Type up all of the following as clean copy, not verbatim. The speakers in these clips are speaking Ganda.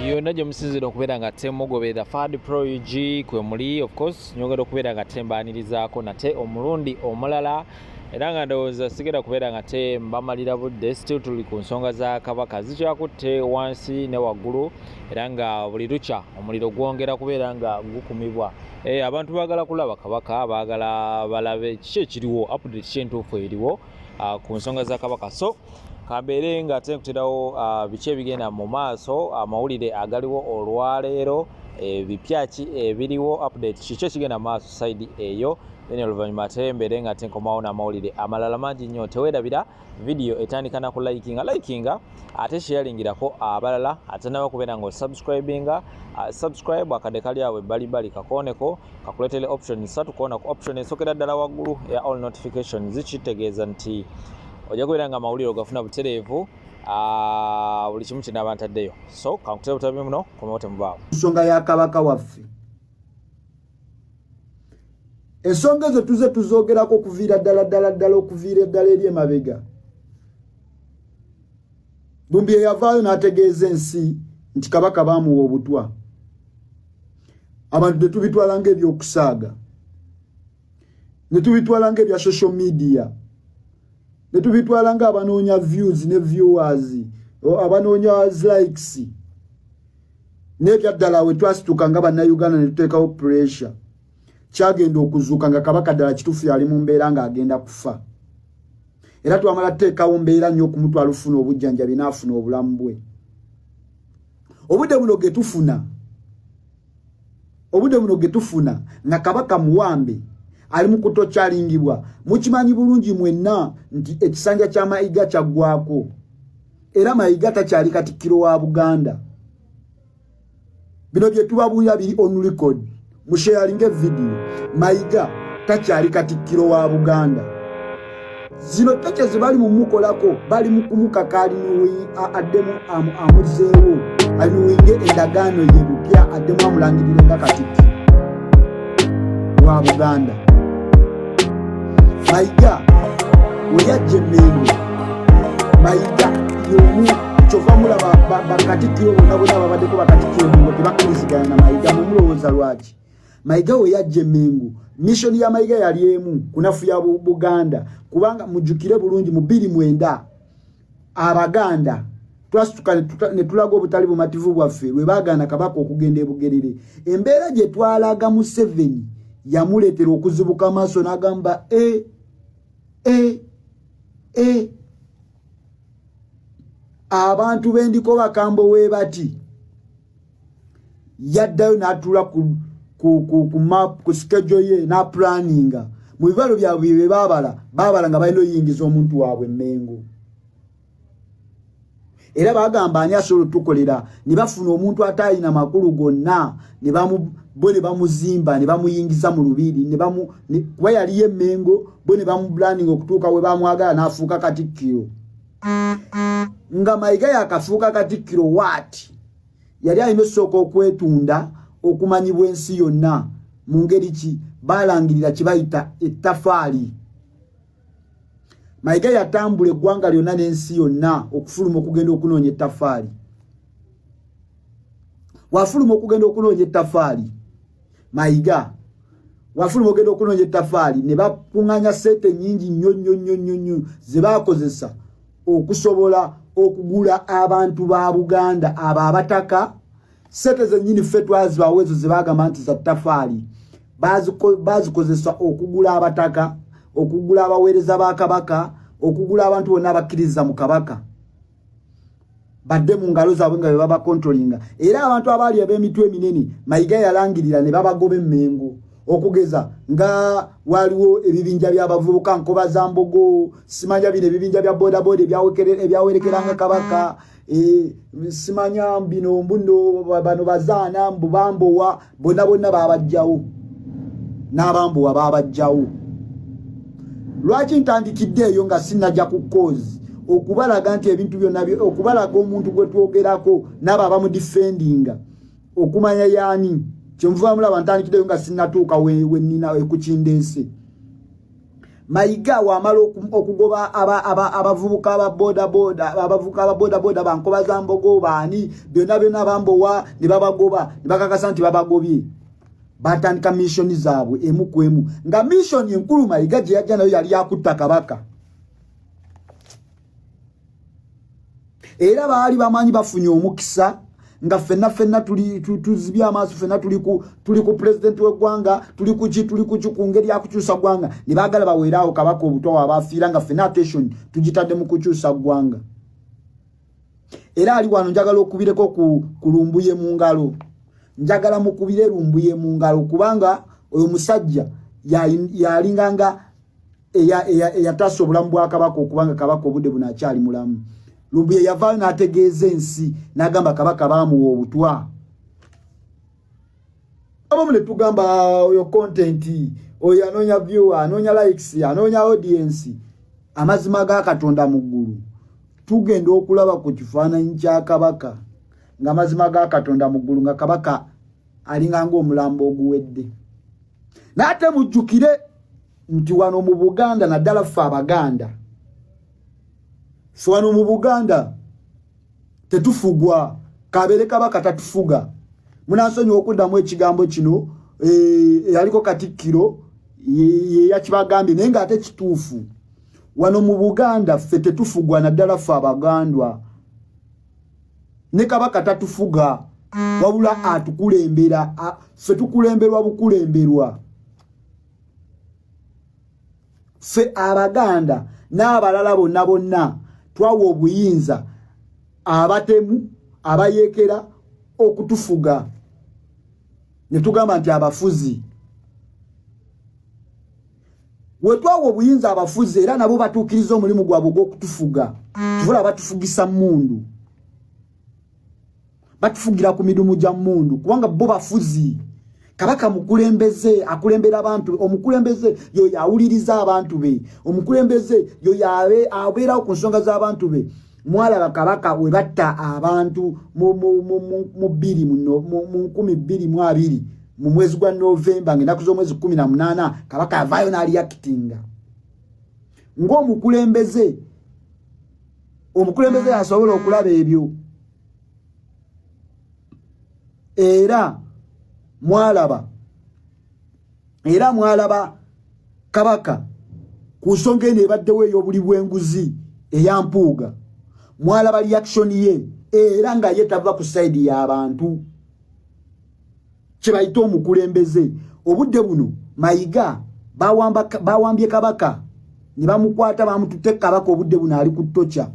yonna gye musinzira okubeera nga temugoberera Fad Pro UG kwe muli, of course nyongera okubeera nga tembanirizaako nate omulundi omulala, era nga ndowooza sigera kubeera nga tembamalira budde. Still tuli ku nsonga za Kabaka zikyakutte wansi ne waggulu, era nga buli lukya omuliro gwongera kubeera nga gukumibwa. Abantu baagala kulaba Kabaka, baagala balabe kiki ekiriwo, update kiki entuufu eriwo ku nsonga za Kabaka. So kambeere nga tenkuterawo biki ebigenda mu maaso, amawulire agaliwo olwaleero, bipya ki ebiriwo, update kiki ekigenda mu maaso side eyo. Then oluvannyuma tembeere nga tenkomawo n'amawulire amalala mangi nnyo. Teweerabira video etandika na likinga ate sharingirako abalala, ate nawe kubeera nga osubscribinga. Subscribe akade kali awe bali kakoneko kakuletele option 3 kuona ku option esokera ddala waggulu ya all notifications, zikitegeeza nti ojja kubeera nga amawulire gafuna butereevu buli kimu kina abantaddeyo. So kankutera butabi muno komawo temubaawo. Nsonga ya Kabaka waffe, ensonga ezo tuze tuzoogerako okuviira ddala okuviira eddala eri emabega. Dumbi yavaayo n'ategeeza ensi nti Kabaka baamuwa obutwa. Abantu tetubitwala ng'ebyokusaaga, ne tubitwala ng'ebya social media, ne tubitwala ng'abanoonya views ne viewers, abanoonya likes, n'ebyaddala we twasituka nga bannayuganda ne tuteekawo pressure. Kyagenda okuzuuka nga Kabaka ddala kituufu yali mu mbeera ng'agenda kufa, era twamala tuteekawo mbeera nnyo okumutwala ofuna obujjanjabi n'afuna obulamu bwe. Obudde buno ge tufuna nga Kabaka muwambe ali mu kutokyalingibwa. Mukimanyi bulungi mwenna nti ekisanja kya Mayiga kyaggwako, era Mayiga takyali Katikkiro wa Buganda. Bino bye tubabuulira biri on record, musharinge video. Mayiga takyali Katikkiro wa Buganda. Zino toche zibali mumukolako, bali mukumukakali nuwi addemu amuzeewo, anuwinge endagaano yebupya addemu amulangirire nga Katikkiro wa Buganda. Mayiga weyajje Mmengo, Mayiga yomu kyova mulaba Katikkiro bonna babaddeko Bakatikkiro ngo tebakkirizigana na Mayiga. Mumulowooza lwaki? Mayiga weyajje Mmengo, mission ya Mayiga yali emu, kunafu ya Buganda. Kubanga mujukire bulungi mu 2009 Abaganda twasituka ne tulaga obutali bumativu bwaffe lwe baagana Kabaka okugenda e Bugerere. Embeera gye twalaga mu 7 yamuleetera okuzibuka maaso n'agamba abantu bendiko bakambo we bati. Yaddayo n'atula ku map, ku schedule ye na planninga mu bibalo byabwe bye babala nga balina oyingiza omuntu waabwe Mmengo. Era bagamba ani asobola tukolera, ne bafuna omuntu atayina makulu gonna, ne bamuzimba ne bamuyingiza mu lubiri, kuba yali ye Mmengo, bo ne bamuplanning okutuuka we bamwagala n'afuuka Katikkiro. Nga Mayiga yakafuuka Katikkiro waati yali alina osooka okwetunda okumanyibwa ensi yonna mu ngeri ki balangirira kibayita ettafaali. Mayiga yatambula eggwanga lyonna n'ensi yonna okufuluma okugenda okunoonya ettafaali. Wafuluma okugenda okunoonya ettafaali, Mayiga wafuluma okugenda okunoonya ettafaali, ne bakuŋŋaanya sente nnyingi nnyo ze baakozesa okusobola okugula abantu ba Buganda abo abataka. Sente zennyini ffe twazibawo ezo ze baagamba nti za ttafaali bazikozesa okugula abataka, okugula abaweereza ba Kabaka, okugula abantu bonna abakkiriza mu Kabaka badde mu ngalo zaabwe nga baba controllinga. Era abantu abaali ab'emitwe eminene Mayiga yalangirira ne babagoba Mmengo, okugeza nga waliwo ebibinja by'abavubuka Nkoba za Mbogo, simanya bino ebibinja bya bodaboda ebyawerekeranga Kabaka, simanya bino mbuno bano bazaana mbubambowa bonna babajjawo n'abambowa babajjawo. Lwaki ntandikidde eyo nga sinajja ku cause okubalaga nti ebintu byonna okubalaga omuntu gwe twogerako n'abo abamudifendinga okumanya yaani kyenvuba mulaba ntandikidde eyo nga sinatuuka we nina ekukindeese. Mayiga wamala okugoba abavubuka aba boda bankoba za mbogo baani byonna bambowa ne babagoba ne bakakasa nti babagobye batandika mission zaabwe emu ku emu nga mission enkulu Mayiga gye yajja nayo yali yakutta Kabaka era baali bamanyi bafunye omukisa nga fenna tuzibya amaaso fenna tuli ku president w'eggwanga tuli ku ngeri ya kukyusa ggwanga ne baagala baweeraawo Kabaka obuto abafiira nga fenna attention tugitadde mu kukyusa ggwanga era ali wano njagala okubireko ku lumbuye mu ngalo njagala mukubire lumbuye mu ngalo kubanga oyo musajja yalinganga eyatasa obulamu bwa Kabaka okubanga Kabaka obudde bunakyali mulamu Lumbuye yavaayo n'ategeeza ensi n'agamba Kabaka baamuwa obutwa abamu ne tugamba oyo content oyo anoonya viewer anoonya likes anoonya audience amazima ga Katonda mu ggulu tugenda okulaba ku kifaananyi kya Kabaka ng'amazima ga Katonda mu ggulu nga Kabaka alinganga omulambo oguwedde n'ate mujjukire nti wano mu Buganda naddala ffe Abaganda Swano mu Buganda tetufugwa kabere Kabaka tatufuga munansonyi okuddamu ekigambo kino yaliko Katikkiro yakibagambye naye ng'ate kituufu wano mu Buganda ffe tetufugwa naddala ffe Abagandwa ne Kabaka tatufuga wabula atukulembera ffe tukulemberwa bukulemberwa ffe Abaganda n'abalala bonna twawo obuyinza abatemu abayekera okutufuga ne tugamba nti abafuzi we twawo obuyinza abafuzi era nabo batuukiriza omulimu gwabwe gw'okutufuga tuvula batufugisa mundu batufugira ku midumu gya mundu kubanga bo bafuzi Kabaka mukulembeze akulembera abantu omukulembeze yo yawuliriza abantu be omukulembeze yo yawe abeera ku nsonga z'abantu be mwala Kabaka we batta abantu mu 2022 mu mwezi gwa November ng'ennaku z'omwezi 18 Kabaka avaayo n'ali actinga ng'omukulembeze asobola okulaba ebyo era mwalaba Kabaka ku nsonga eno ebaddewo ey'obuli bw'enguzi eyampuuga mwalaba reaction ye era nga ye tava ku side y'abantu kye bayita omukulembeze obudde buno Mayiga bawambye Kabaka ne bamukwata bamututte Kabaka obudde buno ali ku tocha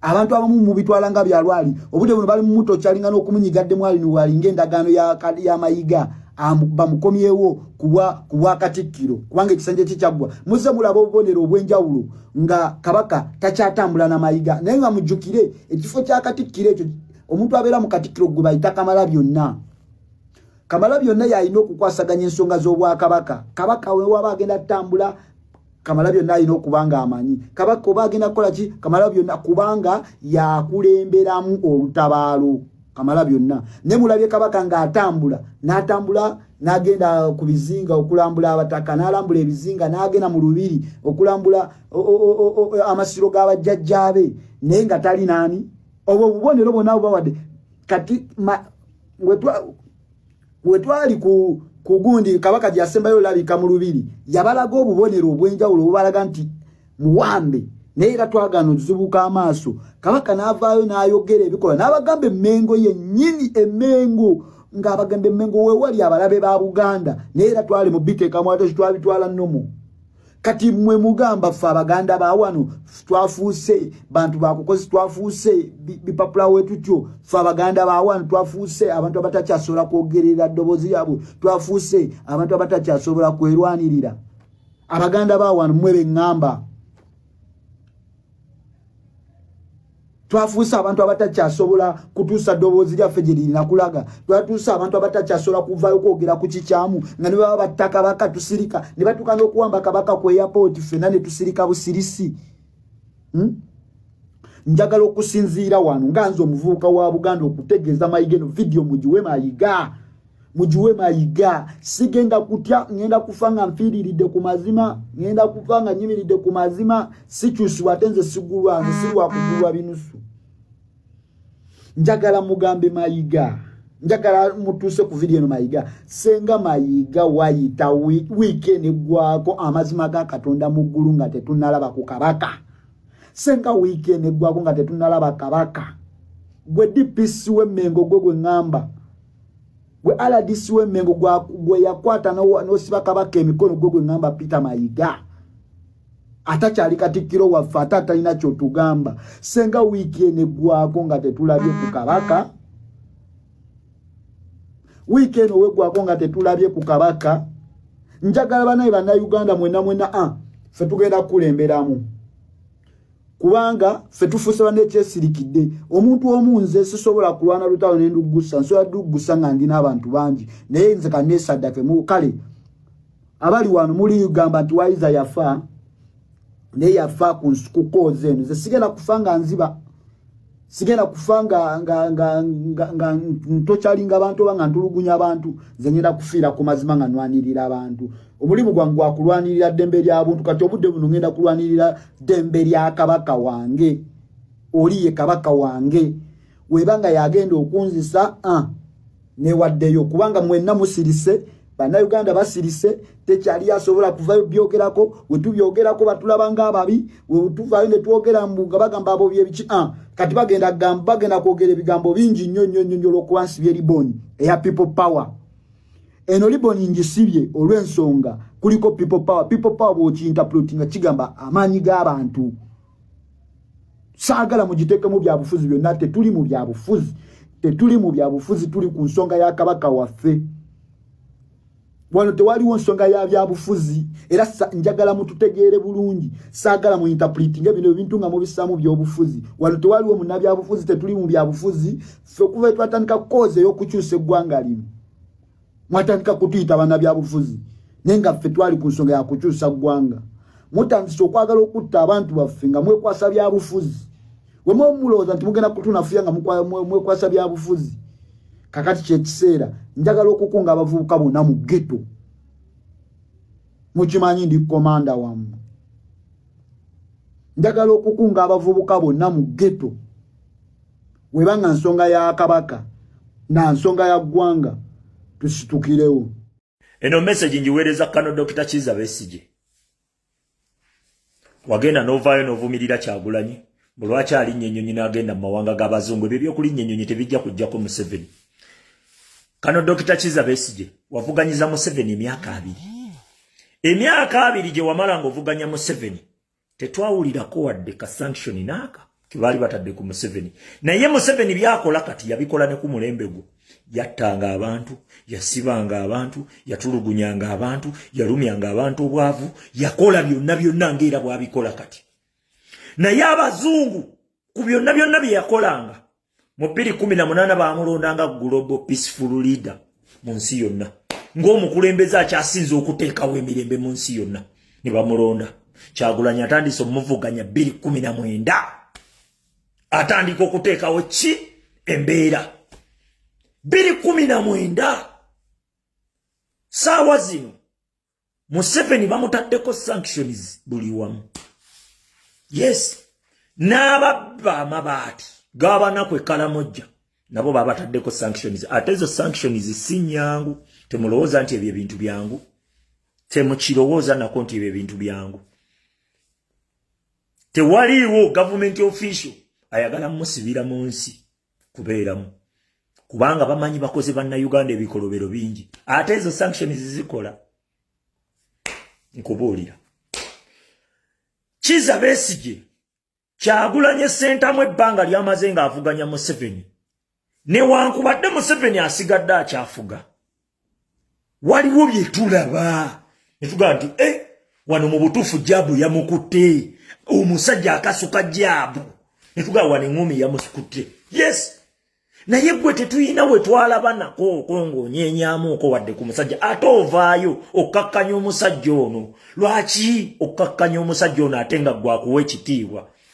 abantu abamu mu bitwala nga byalwali obudde buno bali mu mutocha alinga n'okumunyigadde mwali n'walinga endagaano ya Mayiga bamukomyewo kubwa Katikkiro kubanga ekisanje kikyagwa muze mulaba obubonero obw'enjawulo nga Kabaka takyatambula na Mayiga naye nga mujjukire ekifo kya Katikkiro ekyo omuntu abeera mu Katikkiro gwe bayita Kamalabyonna yalina okukwasaganya ensonga z'obwa Kabaka we waba agenda tambula Kamalabyonna alina okubanga amanyi Kabaka oba agenda kukola ki Kamalabyonna kubanga yakulemberamu olutabaalo Kamalabyonna ne mulabye Kabaka ng'atambula n'agenda ku bizinga okulambula abataka n'alambula ebizinga n'agenda mu lubiri okulambula amasiro g'abajjajjaabe naye nga tali naani obwo obubonero bonna bubawadde kati wetwali ku gundi Kabaka gyasembayo olabika mu lubiri yabalaga obubonero obw'enjawulo obubalaga nti muwambe naye era twagana ozibuka amaaso Kabaka n'avaayo n'ayogera ebikola n'abagamba Emmengo yennyini Emmengo ng'abagamba Emmengo weewali abalabe ba Buganda naye era twali mu biteekamu ate twabitwala nnomo kati mmwe mugamba ffe Abaganda ba wano twafuuse bantu bakukozi twafuuse bipapula wetutyo ffe Abaganda ba wano twafuuse abantu abatakyasobola kwogerera ddoboozi lyabwe twafuuse abantu abatakyasobola kwerwanirira Abaganda ba wano mmwe beŋŋamba twafuuse abantu abatakyasobola kutuusa ddoboozi lyaffe gye lirina kulaga twatuusa abantu abatakyasobola kuvaayo kwogera ku kikyamu nga ne baba batta Kabaka tusirika ne batuuka n'okuwamba Kabaka ku airport ffenna ne tusirika busirisi njagala okusinziira wano nga nze omuvubuka wa Buganda okutegeeza Mayiga eno video mugiwe Mayiga mujiwe Mayiga sigenda kutya ngenda kufanga mfiriride ku mazima ngenda kufanga nyimiride ku mazima sikyusi watenze sigulwa nsiwa kugulwa binusu njagala mugambe Mayiga njagala mutuse ku video no Mayiga senga Mayiga wayita weekend gwako amazima ga Katonda muggulu nga tetunalaba ku kabaka senga weekend gwako nga tetunalaba kabaka gwe DPC we Mengo gwe ngamba gwe RDC we Mengo gwe yakwata no siba kabaka emikono gwe ngamba Peter Mayiga atakyali katikiro wafata atalina kyo tugamba senga weekend gwako nga tetulabye ku kabaka weekend we gwako nga tetulabye ku kabaka njagala bana Uganda mwena fe tugenda kulemberamu kubanga fe tufuse bane kyesirikidde omuntu omunze sisobola kulwana lutawo nendugusa nsoya dugusa nga ndina abantu bangi naye nze kanesa fe mu kale abali wano muli Uganda nti Waiza yafa ne yafa kukoze nze sigenda kufanga nziba sigenda kufanga nga ntochalinga abantu banga ntulugunya abantu zenyera kufira ku mazima nga nwanirira abantu omulimu gwangu akulwanirira dembe lya abantu kati obudde buno ngenda kulwanirira dembe lya kabaka wange oliye kabaka wange webanga yagenda okunzisa ne waddeyo kubanga mwenna musirise bana Uganda basirise tekyali asobola kuvayo byogerako wetubyogerako batulabanga ababi wetuvayo ne twogera mbunga bagamba abo byebiki kati bagenda gamba bagenda kwogera ebigambo bingi nnyo lokwansibye liboni eya people power eno liboni njisibye olw'ensonga kuliko people power bochi interpreting kigamba amanyi g'abantu saagala mugitekemu byabufuzi byonna tetuli mu byabufuzi tuli ku nsonga ya kabaka waffe wano tewaliwo nsonga ya byabufuzi era njagala mututegeere bulungi saagala mu interpreting ebino bintu nga mubisamu byobufuzi wano tewaliwo munna byabufuzi tetuli mu byabufuzi ffe kuva twatandika koze y'okukyusa eggwanga lino mwatandika kutuyita bana byabufuzi naye nga ffe twali ku nsonga ya kukyusa ggwanga mutandise okwagala okutta abantu baffe nga mwekwasa byabufuzi wemulowooza nti mugenda kutunafuya nga mwekwasa byabufuzi kakati kyekiseera njagala okukunga abavubuka bonna mu ghetto mukimanyi ndi komanda wammwe njagala okukunga abavubuka bonna mu ghetto webanga nsonga ya kabaka na nsonga ya ggwanga tusitukirewo. Eno message njiweereza Kano Dr. Kizza Besigye wagenda novayo novumirira Kyagulanyi bulwaki alinnye ennyonyi n'agenda mu mawanga g'abazungu ebyo by'okulinnya ennyonyi tebijja kujjako Museveni. Kano Dr. Kizza Besigye wavuganyiza Museveni emyaka abiri gye wamala ng'ovuganya Museveni tetwawulirako wadde ka sanction naaka kibaali batadde ku Museveni naye Museveni byakola kati yabikola ne ku mulembe gwo yattanga abantu yasibanga abantu yatulugunyanga abantu yalumyanga abantu obwavu yakola byonna ng'era bwabikola kati naye abazungu ku byonna bye yakolanga mu 2018 baamulondanga global peaceful leader mu nsi yonna ng'omukulembeze akyasinze okuteekawo emirembe mu nsi yonna ne bamulonda. Kyagulanyi atandise omuvuganya 2019 atandika okuteekawo ki embeera 2019 saawa zino Museveni bamutaddeko sanctions buli wamu. Yes, n'ababba amabaati g'abanaku Kalamoja nabo babataddeko sanctions. Ate ezo sanctions si nnyangu, temulowooza nti ebyo ebintu byangu, temukirowooza nako nti ebyo ebintu byangu. Tewaliwo government official ayagala musibira mu nsi kubeeramu kubanga bamanyi bakoze banna Uganda ebikolobero bingi. Ate ezo sanctions zikola nkubuulira Kizza Besigye Kyagulanyi Ssentamu ebbanga lyamaze ng'avuganya Museveni newankubadde Museveni asigadde akyafuga waliwo bye tulaba ne tugaa nti wano mu butuufu Jaabu yamukutte omusajja akasuka Jaabu ne tugaa wano eŋŋumi yamukutte. Yes, naye gwe tetuyina we twalaba nako ng'onyenyaamuko wadde ku musajja ate ovaayo okkakkanya omusajja ono. Lwaki okkakkanya omusajja ono ate nga gwakuwa ekitiibwa